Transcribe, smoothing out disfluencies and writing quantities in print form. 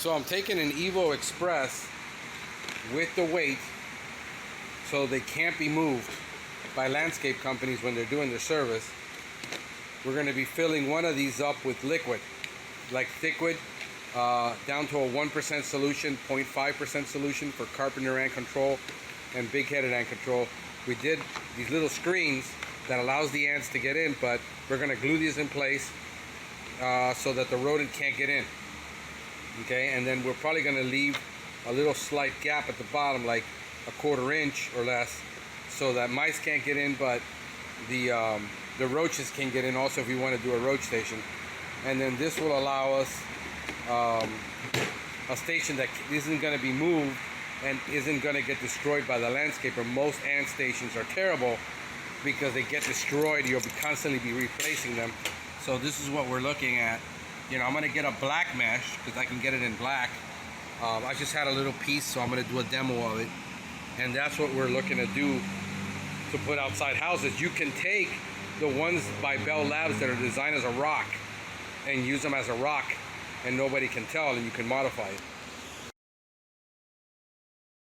So I'm taking an Evo Express with the weight so they can't be moved by landscape companies when they're doing their service. We're going to be filling one of these up with liquid, like Thickwood, down to a 1% solution, 0.5% solution for carpenter ant control and big-headed ant control. We did these little screens that allows the ants to get in, but we're going to glue these in place so that the rodent can't get in. Okay, and then we're probably going to leave a little slight gap at the bottom, like a 1/4 inch or less, so that mice can't get in, but the roaches can get in also if you want to do a roach station. And then this will allow us a station that isn't going to be moved and isn't going to get destroyed by the landscaper. Most ant stations are terrible because they get destroyed. You'll constantly be replacing them. So this is what we're looking at. You know, I'm going to get a black mesh because I can get it in black. I just had a little piece, so I'm going to do a demo of it. And that's what we're looking to do to put outside houses. You can take the ones by Bell Labs that are designed as a rock and use them as a rock, and nobody can tell, and you can modify it.